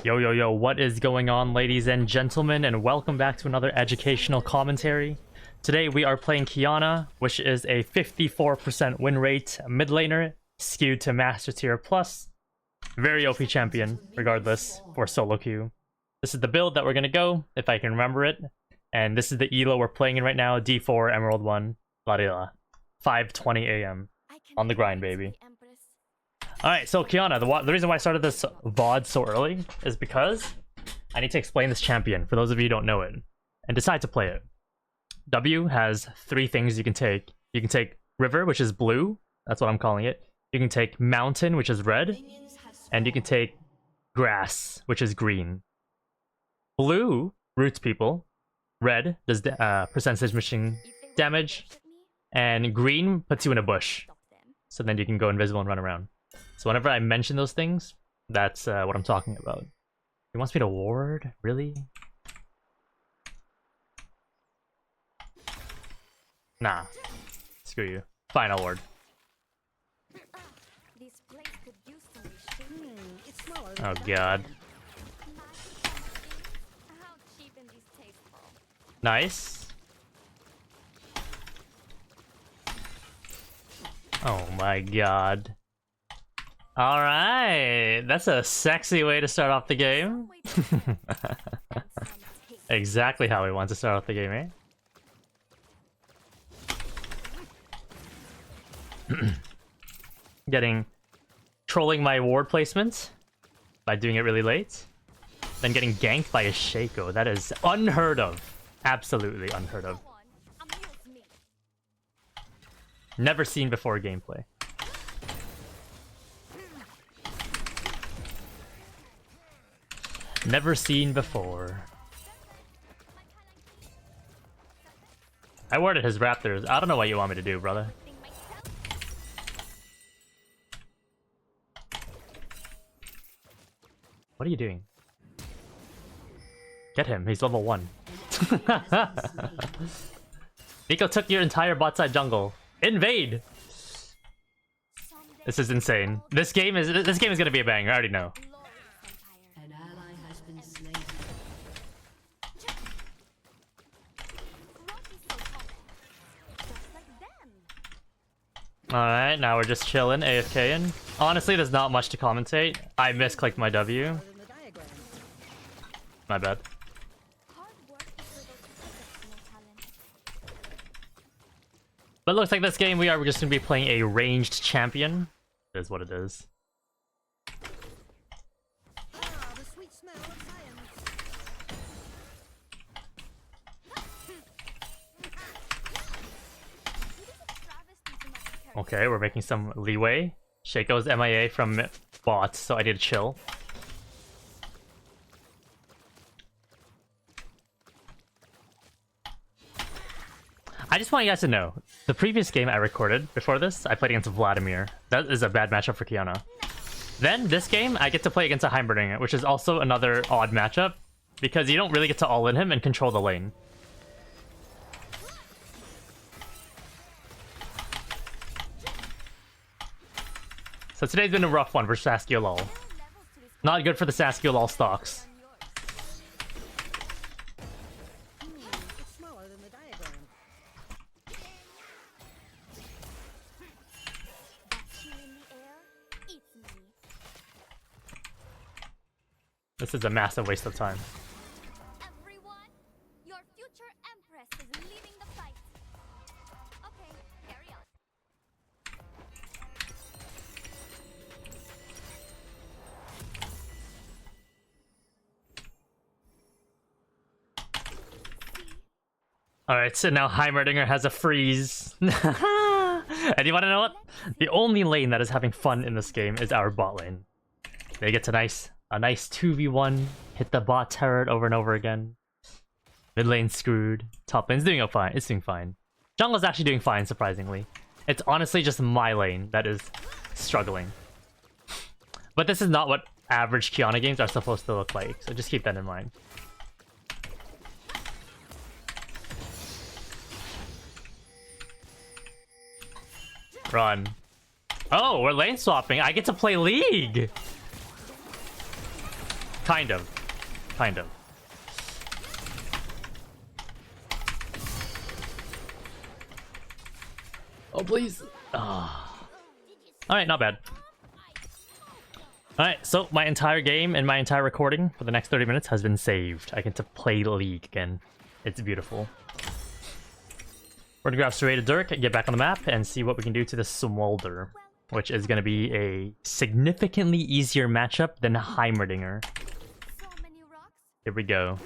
Yo, yo, yo, what is going on, ladies and gentlemen, and welcome back to another educational commentary. Today we are playing Qiyana, which is a 54% win rate mid laner, skewed to Master Tier Plus. Very OP champion, regardless, for solo queue. This is the build that we're gonna go, if I can remember it. And this is the elo we're playing in right now, D4, Emerald 1, Varila. 5:20 AM. On the grind, baby. Alright, so Qiyana, the reason why I started this VOD so early is because I need to explain this champion, for those of you who don't know it, and decide to play it. W has 3 things you can take. You can take River, which is blue, that's what I'm calling it. You can take Mountain, which is red, and you can take Grass, which is green. Blue roots people, red does percentage machine damage, and green puts you in a bush. So then you can go invisible and run around. So whenever I mention those things, that's what I'm talking about. He wants me to ward? Really? Nah. Screw you. Fine, I'll ward. Oh god. Nice. Oh my god. Alright, that's a sexy way to start off the game. Exactly how we want to start off the game, eh? Trolling my ward placement by doing it really late. Then getting ganked by a Shaco. That is unheard of. Absolutely unheard of. Never seen before gameplay. Never seen before. I warded his raptors. I don't know what you want me to do, brother. What are you doing? Get him, he's level 1. Nico took your entire bot side jungle. Invade! This is insane. This game is gonna be a banger, I already know. Alright, now we're just chilling, AFKing. Honestly, there's not much to commentate. I misclicked my W. My bad. But it looks like this game we are just going to be playing a ranged champion. It is what it is. Okay, we're making some leeway. Shaco's MIA from bot, so I need to chill. I just want you guys to know, the previous game I recorded before this, I played against Vladimir. That is a bad matchup for Qiyana. Then this game, I get to play against a Heimerdinger, which is also another odd matchup, because you don't really get to all-in him and control the lane. So today's been a rough one for Saskiolol. Not good for the Saskiolol stocks. This is a massive waste of time. Everyone, your future empress is leaving the fight. Okay, carry on. Alright, so now Heimerdinger has a freeze. And you wanna know what? The only lane that is having fun in this game is our bot lane. They get a nice 2v1, hit the bot turret over and over again. Mid lane screwed. Top lane's doing fine. It's doing fine. Jungle's actually doing fine, surprisingly. It's honestly just my lane that is struggling. But this is not what average Qiyana games are supposed to look like, so just keep that in mind. Run. Oh, we're lane swapping. I get to play League! Kind of. Kind of. Oh, please. Alright, not bad. Alright, so my entire game and my entire recording for the next 30 minutes has been saved. I get to play League again. It's beautiful. We're gonna grab Serrated Dirk, get back on the map, and see what we can do to the Smolder, which is gonna be a significantly easier matchup than Heimerdinger. Here we go.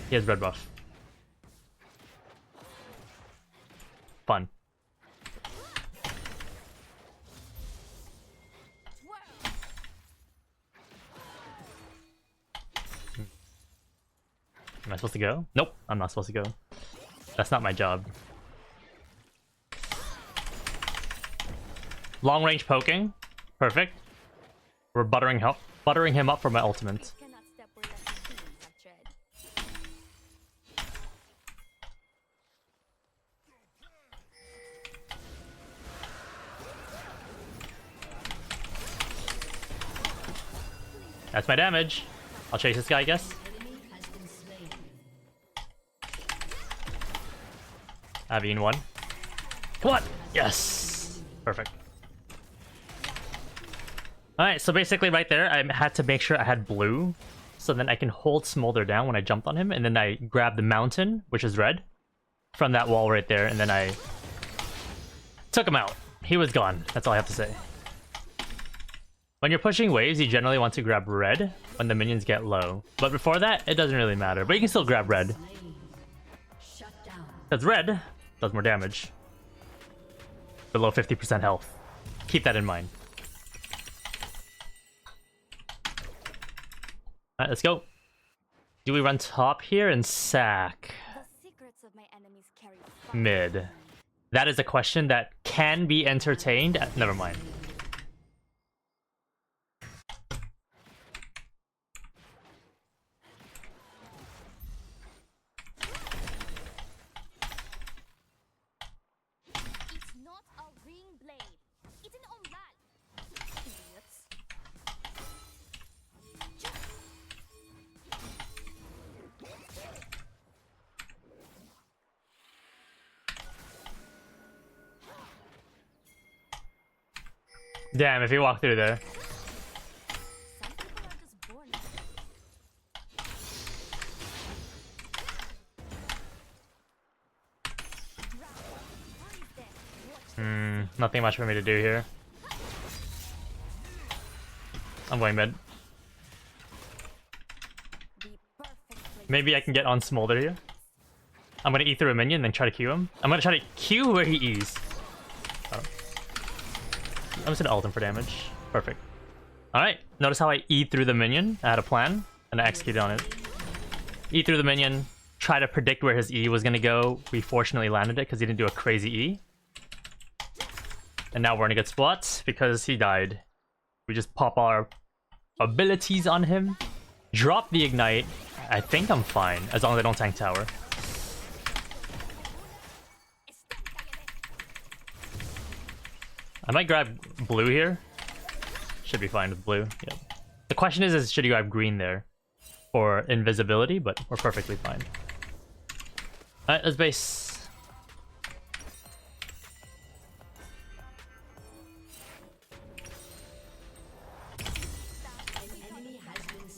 He has red buff. Fun. Am I supposed to go? Nope, I'm not supposed to go. That's not my job. Long range poking. Perfect. We're buttering him up for my ultimate. That's my damage. I'll chase this guy, I guess. Vayne 1. Come on! Yes! Perfect. Alright, so basically right there, I had to make sure I had blue, so then I can hold Smolder down when I jumped on him, and then I grab the mountain, which is red, from that wall right there, and then I took him out. He was gone. That's all I have to say. When you're pushing waves, you generally want to grab red when the minions get low. But before that, it doesn't really matter. But you can still grab red. Because red does more damage. Below 50% health. Keep that in mind. Alright, let's go. Do we run top here and sack mid? That is a question that can be entertained. Never mind. Damn, if you walk through there. Nothing much for me to do here. I'm going mid. Maybe I can get on Smolder here. I'm gonna E through a minion and then try to Q him. I'm gonna try to Q where he E's. Oh. I'm just gonna ult him for damage. Perfect. Alright, notice how I E through the minion? I had a plan, and I executed on it. E through the minion, try to predict where his E was gonna go. We fortunately landed it because he didn't do a crazy E. And now we're in a good spot because he died. We just pop our abilities on him. Drop the ignite. I think I'm fine, as long as I don't tank tower. I might grab blue here. Should be fine with blue. Yep. The question is should you grab green there for invisibility, but we're perfectly fine. Alright, let's base.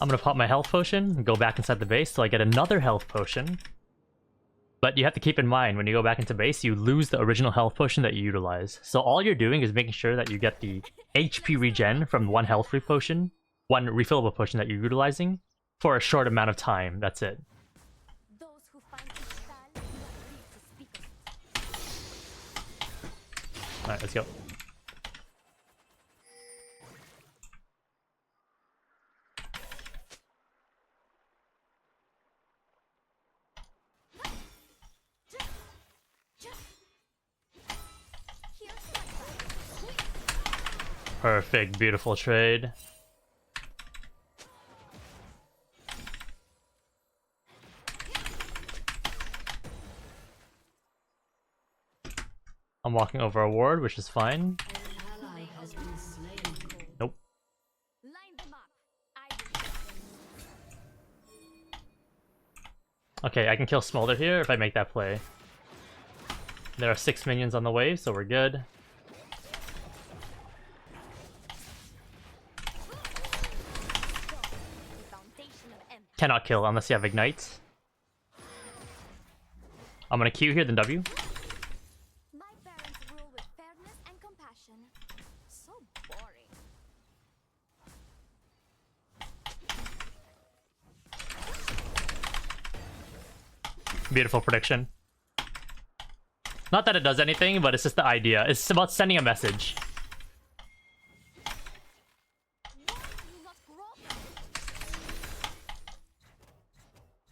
I'm gonna pop my health potion and go back inside the base so I get another health potion. But you have to keep in mind, when you go back into base, you lose the original health potion that you utilize. So all you're doing is making sure that you get the HP regen from one health free potion, one refillable potion that you're utilizing, for a short amount of time. That's it. Alright, let's go. Perfect, beautiful trade. I'm walking over a ward, which is fine. Nope. Okay, I can kill Smolder here if I make that play. There are 6 minions on the wave, so we're good. Cannot kill unless you have Ignite. I'm gonna Q here, then W. My parents rule with fairness and compassion. So boring. Beautiful prediction. Not that it does anything, but it's just the idea. It's about sending a message. Why do you not grow?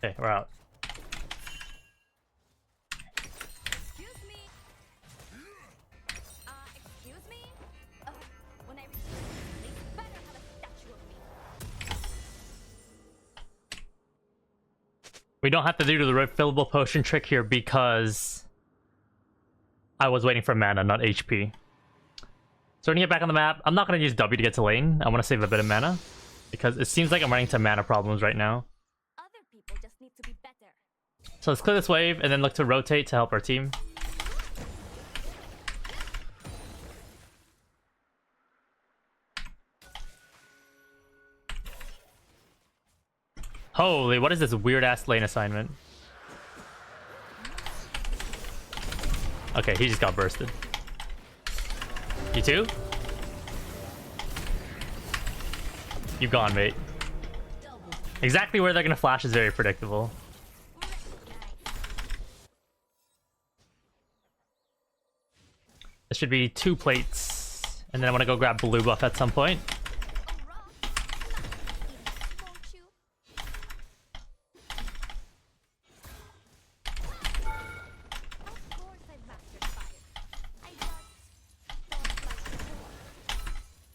Okay, we're out. Excuse me. Excuse me? When I return, they better have a statue of me. We don't have to do the refillable potion trick here because I was waiting for mana, not HP. So we're gonna get back on the map. I'm not gonna use W to get to lane. I want to save a bit of mana because it seems like I'm running into mana problems right now. Other people just need to be better. So let's clear this wave and then look to rotate to help our team. Holy, what is this weird ass lane assignment? Okay, he just got bursted. You too? You've gone, mate. Exactly where they're gonna flash is very predictable. This should be 2 plates. And then I want to go grab blue buff at some point. Won't you? Of course I've mastered fire. I just don't like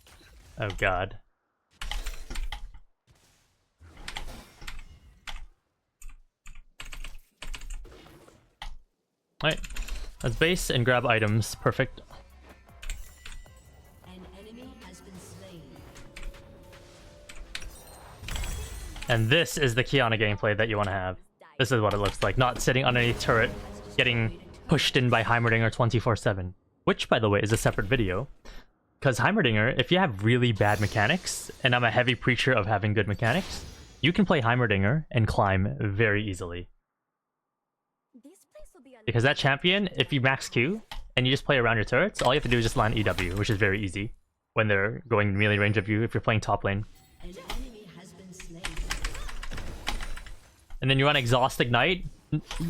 the door. Oh god. Alright. Let's base and grab items. Perfect. An enemy has been slain. And this is the Qiyana gameplay that you want to have. This is what it looks like. Not sitting underneath turret, getting pushed in by Heimerdinger 24/7. Which, by the way, is a separate video. Because Heimerdinger, if you have really bad mechanics, and I'm a heavy preacher of having good mechanics, you can play Heimerdinger and climb very easily. This place will be a Because that champion, if you max Q, and you just play around your turrets, all you have to do is just land EW, which is very easy. When they're going melee range of you, if you're playing top lane. An enemy has been slain. And then you run Exhaust Ignite,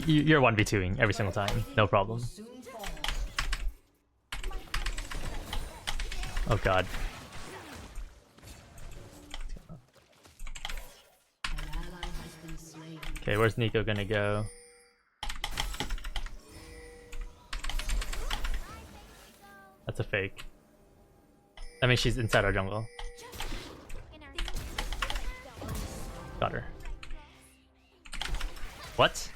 you're 1v2ing every single time. No problem. Soon fall. Oh god. An ally has been slain. Okay, where's Nico gonna go? That's a fake. I mean, she's inside our jungle. in our Got her. What?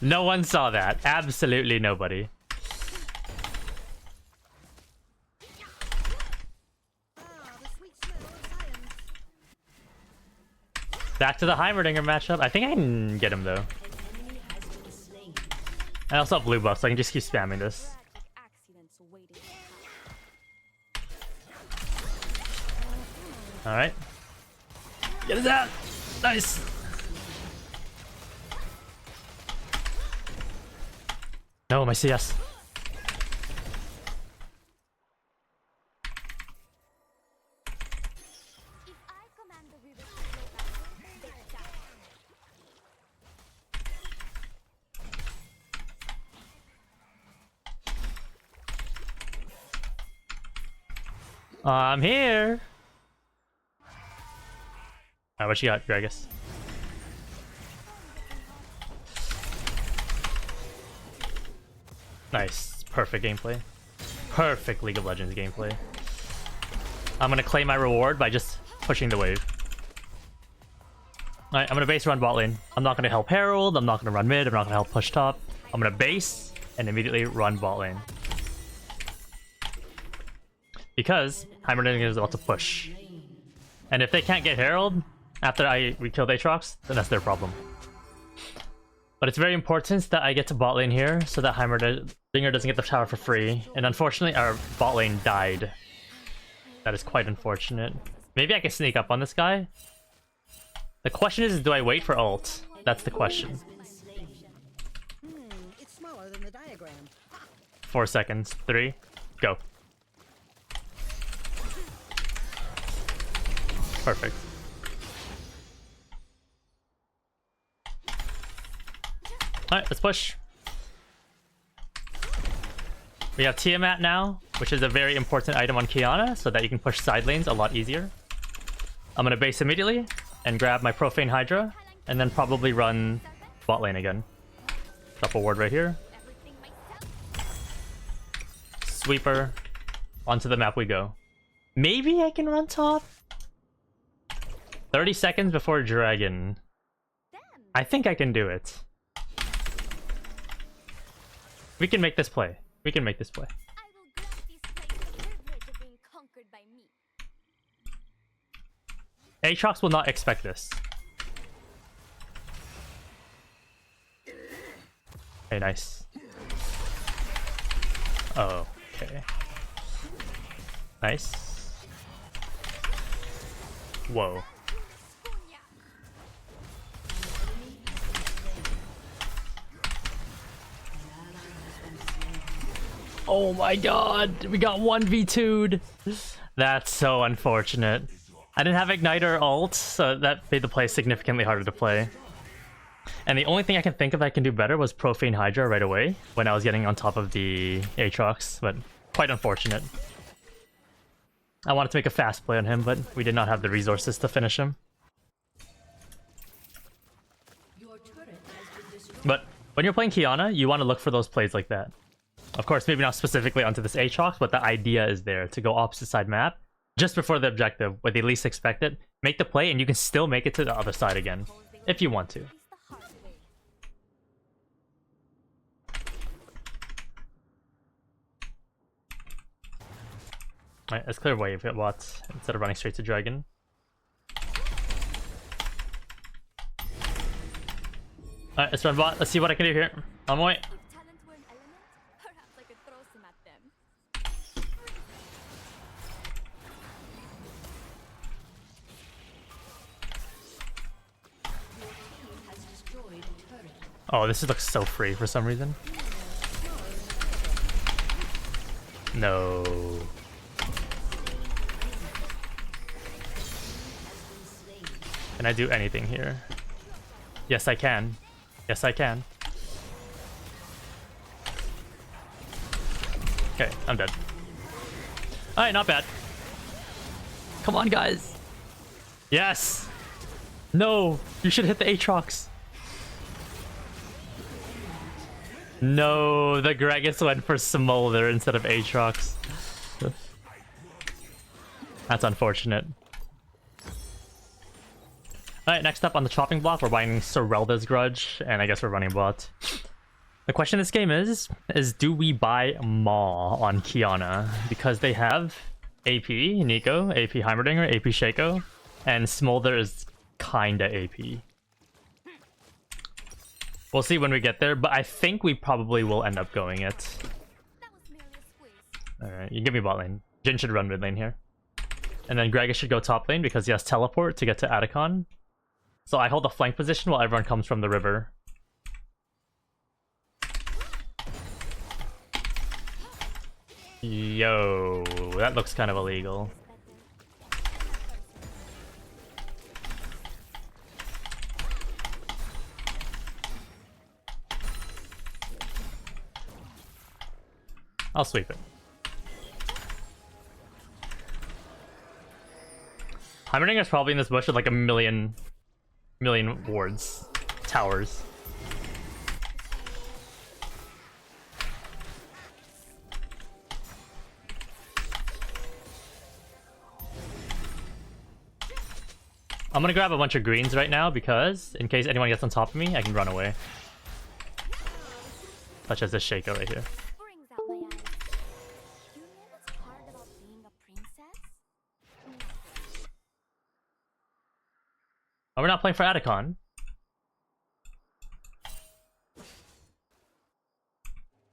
No one saw that. Absolutely nobody. Back to the Heimerdinger matchup. I think I can get him though. An enemy has been slain. I also have blue buff, so I can just keep spamming this. tragic accidents waiting to happen. Alright. Get it out! Nice! No, my CS. If I command the river to flow back, they die. I'm here! Alright, what you got, Gragas? Nice. Perfect gameplay. Perfect League of Legends gameplay. I'm gonna claim my reward by just pushing the wave. Alright, I'm gonna base run bot lane. I'm not gonna help Herald, I'm not gonna run mid, I'm not gonna help push top. I'm gonna base and immediately run bot lane. Because Heimerdinger is about to push. And if they can't get Herald after we killed Aatrox, then that's their problem. But it's very important that I get to bot lane here so that Heimerdinger doesn't get the tower for free. And unfortunately, our bot lane died. That is quite unfortunate. Maybe I can sneak up on this guy. The question is, do I wait for ult? That's the question. It's smaller than the diagram. 4 seconds. 3. Go. Perfect. Alright, let's push. We have Tiamat now, which is a very important item on Qiyana, so that you can push side lanes a lot easier. I'm gonna base immediately and grab my Profane Hydra, and then probably run bot lane again. Drop a ward right here. Sweeper. Onto the map we go. Maybe I can run top? 30 seconds before dragon. I think I can do it. We can make this play. We can make this play. I will grant these places the privilege of being conquered by me. Aatrox will not expect this. Okay, nice. Oh, okay. Nice. Whoa. Oh my god, we got 1v2'd. That's so unfortunate. I didn't have Ignite or ult, so that made the play significantly harder to play. And the only thing I can think of I can do better was Profane Hydra right away when I was getting on top of the Aatrox, but quite unfortunate. I wanted to make a fast play on him, but we did not have the resources to finish him. Your turret has been destroyed. But when you're playing Qiyana, you want to look for those plays like that. Of course, maybe not specifically onto this Aatrox, but the idea is there to go opposite side map just before the objective, where they least expect it. Make the play, and you can still make it to the other side again, if you want to. Face the hard way. Alright, let's clear wave at Watts instead of running straight to dragon. Alright, let's run bot. Let's see what I can do here. On my way. If talent were an element, perhaps I could throw some at them. Has destroyed a turret. Oh, this looks so free for some reason. No. Can I do anything here? Yes, I can. Yes, I can. Okay, I'm dead. Alright, not bad. Come on, guys. Yes! No! You should hit the Aatrox. No, the Gragas went for Smolder instead of Aatrox. That's unfortunate. Alright, next up on the chopping block, we're buying Sorelda's Grudge, and I guess we're running bot. The question in this game is do we buy Maw on Qiyana? Because they have AP Nico, AP Heimerdinger, AP Shaco, and Smolder is kinda AP. We'll see when we get there, but I think we probably will end up going it. That was merely a squeeze. Alright, you give me bot lane. Jhin should run mid lane here. And then Gragas should go top lane because he has teleport to get to Adc. So I hold the flank position while everyone comes from the river. Yo, that looks kind of illegal. I'll sweep it. Heimerdinger's probably in this bush with like a million wards. Towers. I'm gonna grab a bunch of greens right now because in case anyone gets on top of me, I can run away. Such as this Shaco right here. Brings out my eyes. You know what's hard about being a princess? Oh, we're not playing for Adc.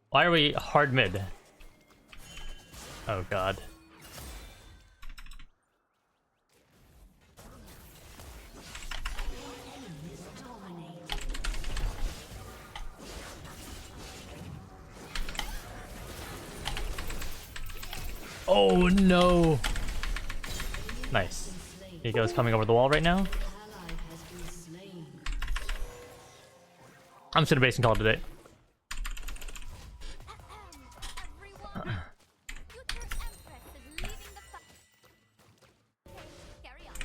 Why are we hard mid? Oh god. Oh no! Nice. He goes coming over the wall right now. I'm just gonna base and call it a day. Everyone, future empress is leaving the fight. Carry on.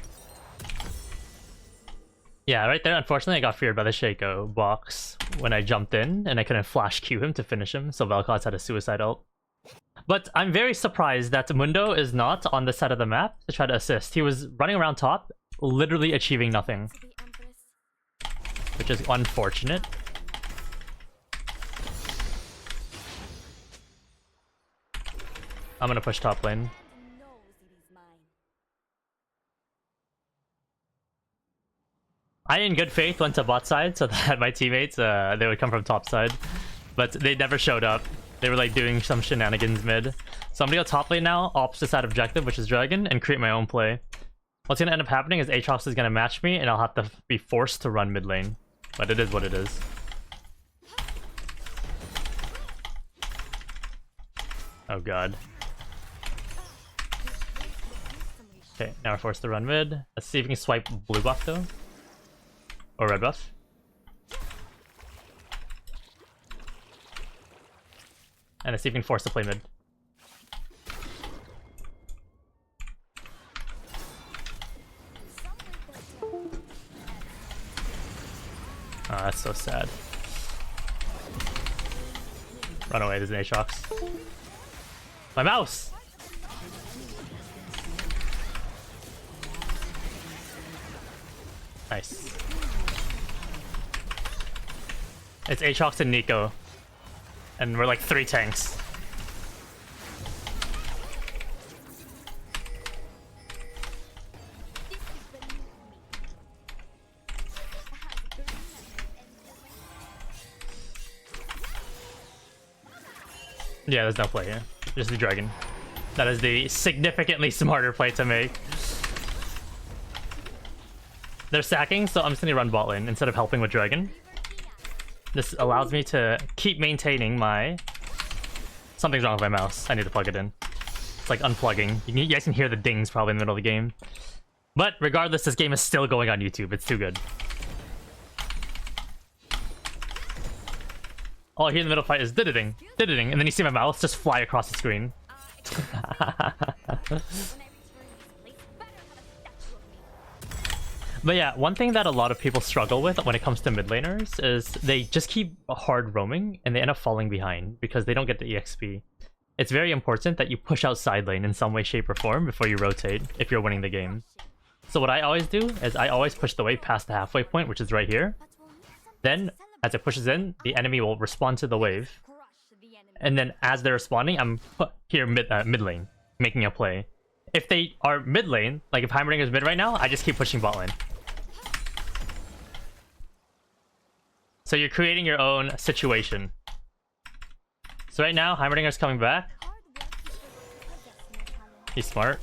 Yeah, right there, unfortunately, I got feared by the Shaco box when I jumped in, and I couldn't flash Q him to finish him, so Vel'Koz had a suicide ult. But I'm very surprised that Mundo is not on this side of the map to try to assist. He was running around top, literally achieving nothing, To the empress. which is unfortunate. I'm gonna push top lane. And knows it is mine. I, in good faith, went to bot side so that my teammates, they would come from top side. But they never showed up. They were like doing some shenanigans mid. So I'm gonna go top lane now, opposite side objective, which is Dragon, and create my own play. What's gonna end up happening is Aatrox is gonna match me, and I'll have to be forced to run mid lane. But it is what it is. Oh god. Okay, now we're forced to run mid. Let's see if we can swipe blue buff though. Or red buff. And let's see if we can force to play mid. Oh, that's so sad. Run away, there's an Aatrox. My mouse! Nice. It's Aatrox and Nico. And we're like 3 tanks. Yeah, there's no play here. Just the dragon. That is the significantly smarter play to make. They're sacking, so I'm just gonna run bot lane instead of helping with dragon. This allows me to keep maintaining my... Something's wrong with my mouse. I need to plug it in. It's like unplugging. You guys can hear the dings probably in the middle of the game. But regardless, this game is still going on YouTube. It's too good. All I hear in the middle fight is did-a-ding, did-a-ding, and then you see my mouse just fly across the screen. But yeah, one thing that a lot of people struggle with when it comes to mid laners is they just keep hard roaming and they end up falling behind because they don't get the EXP. It's very important that you push out side lane in some way, shape, or form before you rotate if you're winning the game. So what I always do is I always push the wave past the halfway point, which is right here. Then, as it pushes in, the enemy will respond to the wave. And then as they're responding, I'm here mid lane, making a play. If they are mid lane, like if Heimerdinger's mid right now, I just keep pushing bot lane. So you're creating your own situation. So right now, Heimerdinger's coming back. He's smart.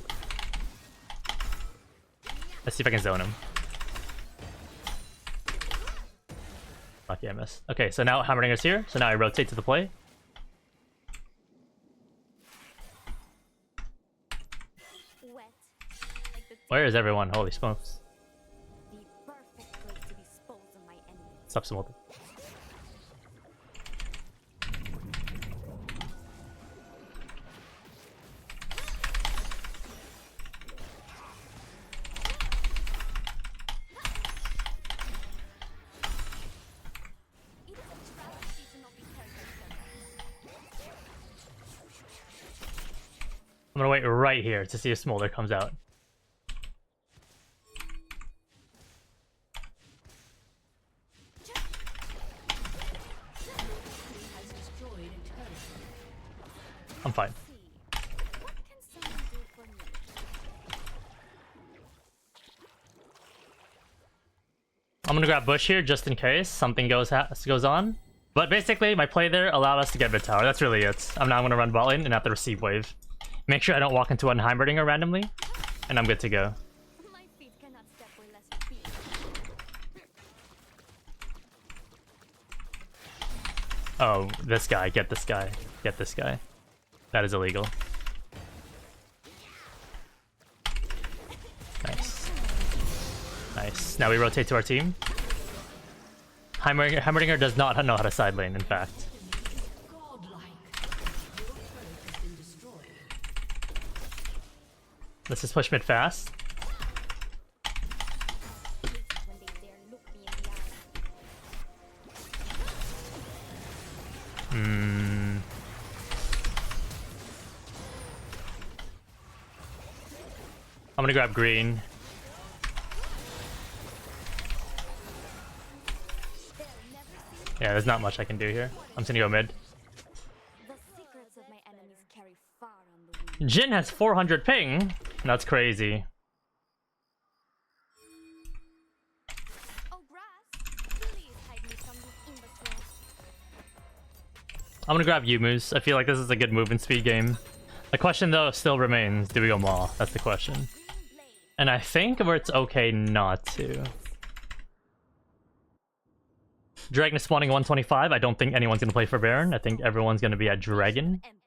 Let's see if I can zone him. Lucky I missed. Okay, so now Heimerdinger's here. So now I rotate to the play. Where is everyone? Holy smokes. Subsumulted. I'm gonna wait right here to see if Smolder comes out. I'm fine. I'm gonna grab bush here just in case something goes on. But basically, my play there allowed us to get mid tower. That's really it. I'm now gonna run bot lane and have the receive wave. Make sure I don't walk into a Heimerdinger randomly, and I'm good to go. My feet cannot step where lesser feet. Oh, this guy. Get this guy. Get this guy. That is illegal. Nice. Nice. Now we rotate to our team. Heimerdinger does not know how to side lane, in fact. Let's just push mid fast. When they dare look me in the eye. I'm gonna grab green. Yeah, there's not much I can do here. I'm just gonna go mid. The secrets of my enemies carry far on the wind. Jhin has 400 ping. That's crazy. Oh, grass! Please hide me from these imbeciles. I'm gonna grab Yumu's. I feel like this is a good movement speed game. The question though still remains, do we go Maw? That's the question. Green blade. And I think where it's okay not to. Dragon is spawning 125. I don't think anyone's gonna play for Baron. I think everyone's gonna be at Dragon. Empires.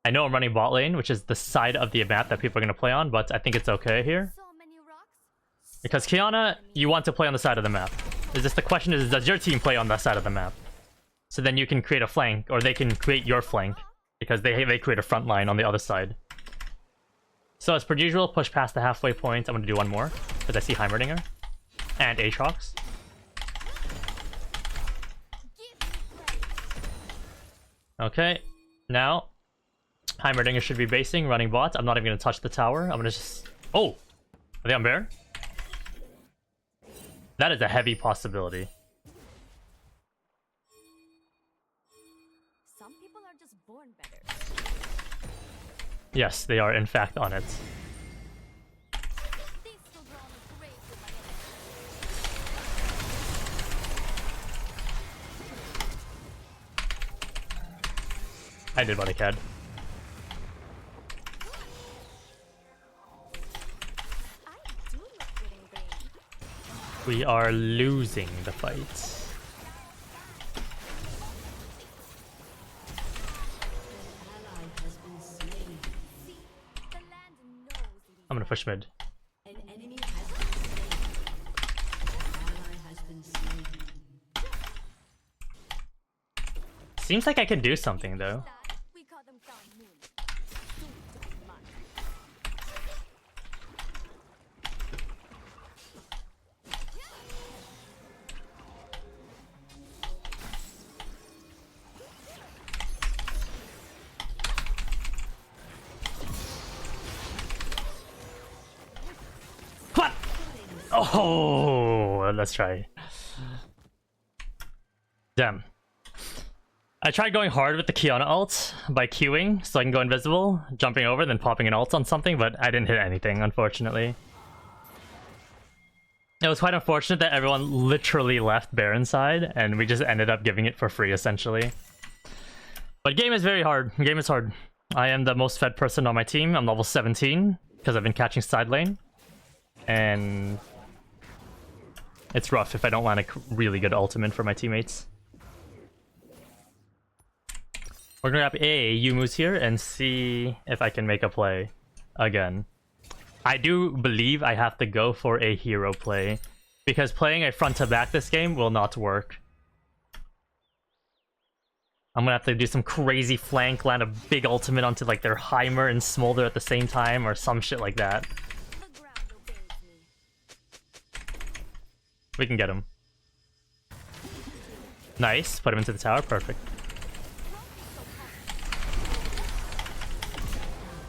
I know I'm running bot lane, which is the side of the map that people are gonna play on, but I think it's okay here. So many rocks. Because Qiyana, you want to play on the side of the map. Is this the question is, does your team play on that side of the map? So then you can create a flank, or they can create your flank. Because they create a front line on the other side. So as per usual, push past the halfway point. I'm gonna do one more, because I see Heimerdinger. And Aatrox. Okay, now Heimerdinger should be basing, running bot. I'm not even gonna touch the tower. I'm gonna just... Oh! Are they on Baron? That is a heavy possibility. Some people are just born better. Yes, they are in fact on it. These still draw on the grave with my enemies. I did what I could. I do look good in green. We are losing the fight. The land knows these. I'm gonna push mid. An enemy has been slain. An ally has been slain. Seems like I can do something though. That, we call them crown moon. Soon to be mine. What? Oh, let's try. Damn. I tried going hard with the Qiyana ult by queuing so I can go invisible, jumping over, then popping an ult on something, but I didn't hit anything, unfortunately. It was quite unfortunate that everyone literally left Baron side, and we just ended up giving it for free, essentially. But game is very hard. Game is hard. I am the most fed person on my team. I'm level 17, because I've been catching side lane. And it's rough if I don't land a really good ultimate for my teammates. We're gonna grab Yumu's here and see if I can make a play again. I do believe I have to go for a hero play, because playing a front to back this game will not work. I'm gonna have to do some crazy flank, land a big ultimate onto like their Heimer and Smolder at the same time, or some shit like that. The ground obeys me. We can get him. Nice, put him into the tower, perfect.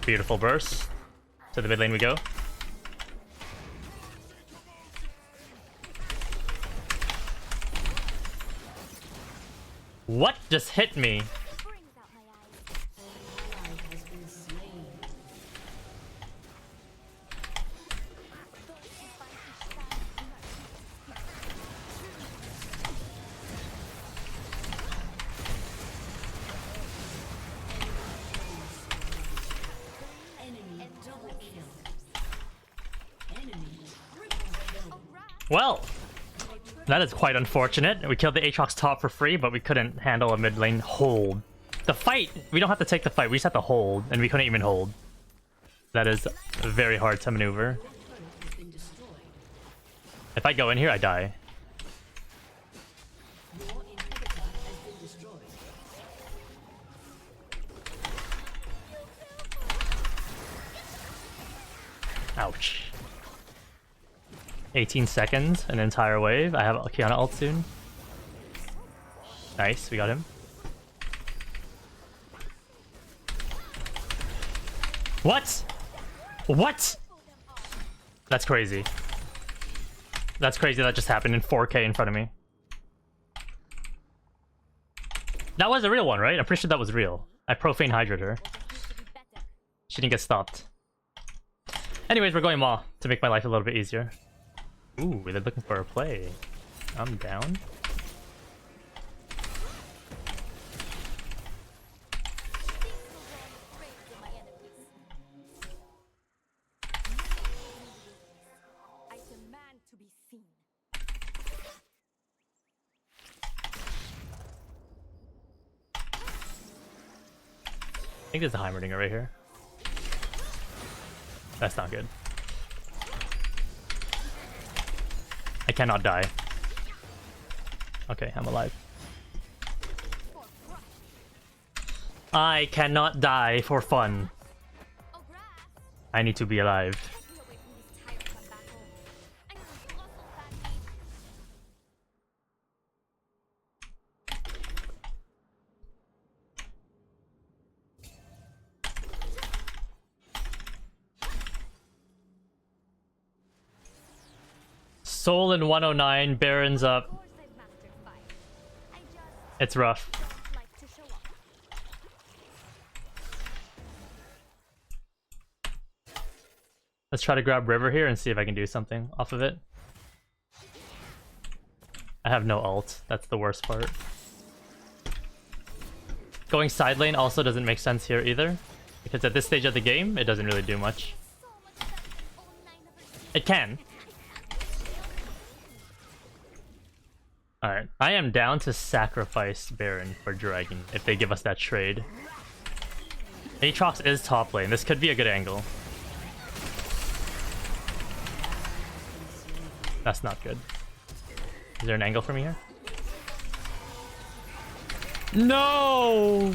Beautiful burst. To the mid lane we go. What just hit me? Brings out my eyes. An ally has been slain. Those who find each side mercy. Well, that is quite unfortunate. We killed the Aatrox top for free, but we couldn't handle a mid lane hold. The fight, we don't have to take the fight, we just have to hold, and we couldn't even hold. That is very hard to maneuver. If I go in here, I die. Ouch. 18 seconds, an entire wave. I have a Qiyana ult soon. Nice, we got him. What? What? That's crazy. That's crazy that just happened in 4K in front of me. That was a real one, right? I'm pretty sure that was real. I profane hydrated her. She didn't get stopped. Anyways, we're going Maw to make my life a little bit easier. Ooh, they're looking for a play. I'm down. I demand to be seen. I think there's a Heimerdinger right here. That's not good. I cannot die. Okay, I'm alive. I cannot die for fun. I need to be alive. Soul in 109, Baron's up. It's rough. Let's try to grab River here and see if I can do something off of it. I have no ult. That's the worst part. Going side lane also doesn't make sense here either, because at this stage of the game, it doesn't really do much. It can. Alright, I am down to sacrifice Baron for Dragon if they give us that trade. Aatrox is top lane. This could be a good angle. That's not good. Is there an angle for me here? No!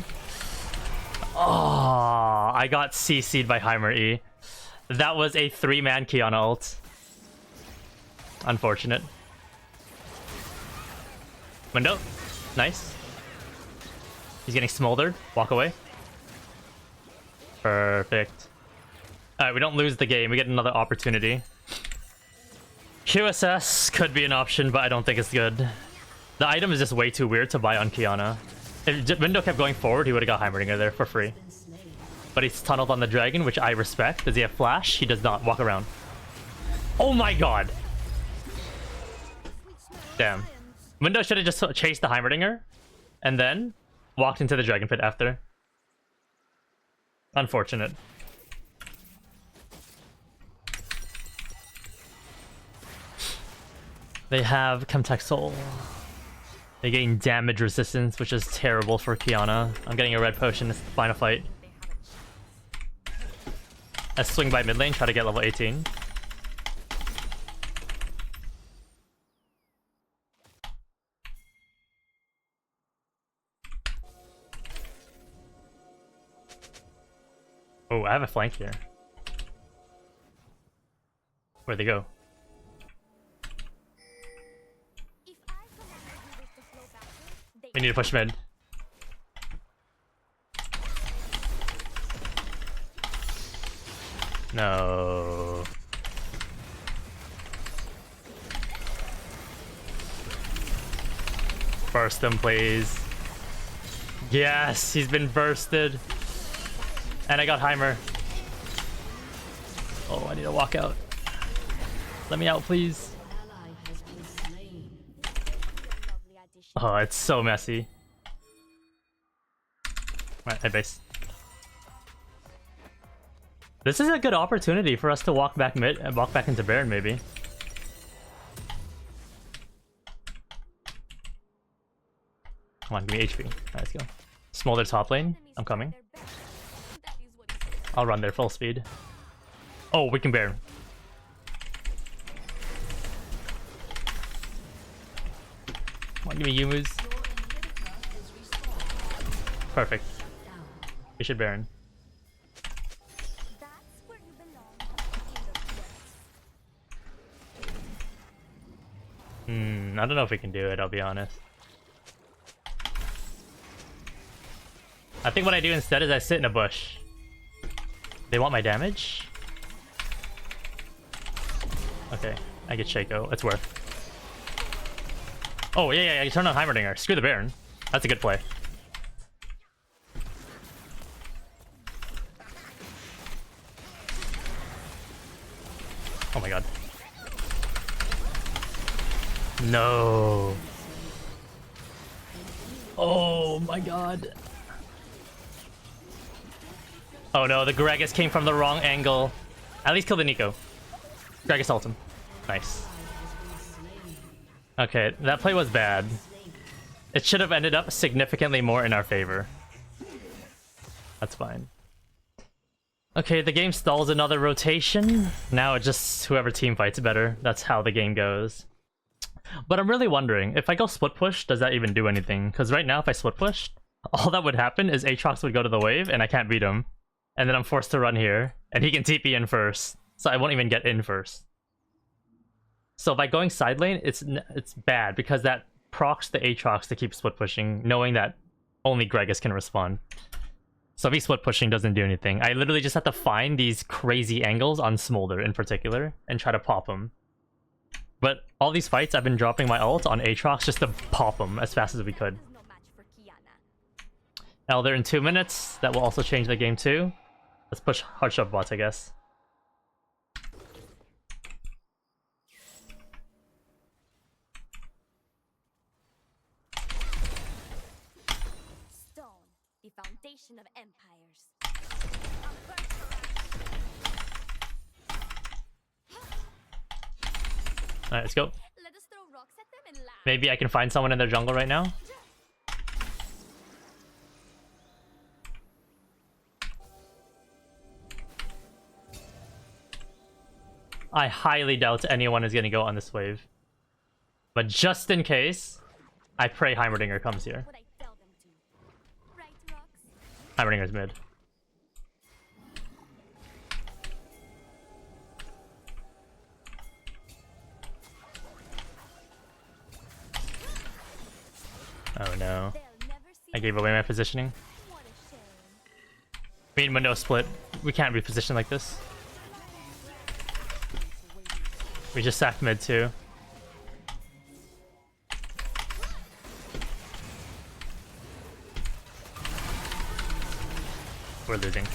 Oh, I got CC'd by Heimer E. That was a 3-man Qiyana ult. Unfortunate. Window. Nice. He's getting smoldered. Walk away. Perfect. Alright, we don't lose the game. We get another opportunity. QSS could be an option, but I don't think it's good. The item is just way too weird to buy on Qiyana. If Window kept going forward, he would have got Heimerdinger there for free. But he's tunneled on the dragon, which I respect. Does he have flash? He does not. Walk around. Oh my god! Damn. Window should have just chased the Heimerdinger and then walked into the dragon pit after. Unfortunate. They have Chemtech Soul. They gain damage resistance, which is terrible for Qiyana. I'm getting a red potion. It's the final fight. Let's swing by mid lane, try to get level 18. Oh, I have a flank here. Where'd they go? We need to push mid. No. Burst him, please. Yes, he's been bursted. And I got Heimer. Oh, I need to walk out. Let me out, please. Oh, it's so messy. Alright, head base. This is a good opportunity for us to walk back mid and walk back into Baron, maybe. Come on, give me HP. Alright, let's go. Smolder top lane. I'm coming. That is what it is. I'll run there full speed. Oh, we can Baron. Come on, give me Yumu's. Perfect. We should Baron. That's where you belong. In the woods. I don't know if we can do it, I'll be honest. I think what I do instead is I sit in a bush. They want my damage? Okay, I get Shaco. It's worth. Oh, yeah, you turn on Heimerdinger. Screw the Baron. That's a good play. Oh my god. No. Oh my god. Oh no, the Gragas came from the wrong angle. At least kill the Nico. Gragas ult him. Nice. Okay, that play was bad. It should have ended up significantly more in our favor. That's fine. Okay, the game stalls another rotation. Now it just whoever team fights better. That's how the game goes. But I'm really wondering, if I go split push, does that even do anything? Because right now, if I split push, all that would happen is Aatrox would go to the wave, and I can't beat him. And then I'm forced to run here, and he can TP in first. So I won't even get in first. So by going side lane, it's bad, because that procs the Aatrox to keep split pushing, knowing that only Gragas can respond. So me split pushing doesn't do anything. I literally just have to find these crazy angles on Smolder in particular, and try to pop him. But all these fights, I've been dropping my ult on Aatrox just to pop him as fast as we could. There's no match for Qiyana. Elder in 2 minutes. That will also change the game too. Let's push hard shove bots, I guess. Stone, the foundation of empires. Alright, let's go. Let us throw rocks at them and laugh. Maybe I can find someone in their jungle right now. I highly doubt anyone is going to go on this wave. But just in case, I pray Heimerdinger comes here. What I tell them to. Right, rocks? Heimerdinger's mid. Oh no. They'll never see I gave away my positioning. what a shame. Me and Mundo split. We can't be positioned like this. We just sacked mid too. We're losing.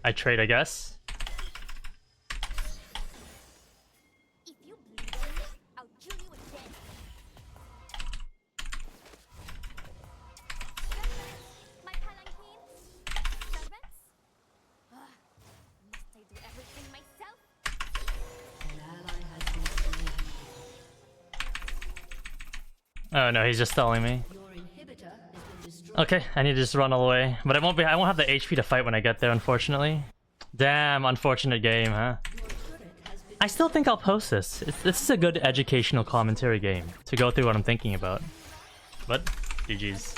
I trade, I guess. If you bleed on me, I'll kill you again. My palanquin? Servants? Must I do everything myself? An ally has been slain. Oh no, he's just stalling me. Your inhibitor has been destroyed. Okay, I need to just run all the way. But I won't have the HP to fight when I get there, unfortunately. Damn, unfortunate game, huh? Your turret has been I still think I'll post this. This is a good educational commentary game to go through what I'm thinking about. But, GG's.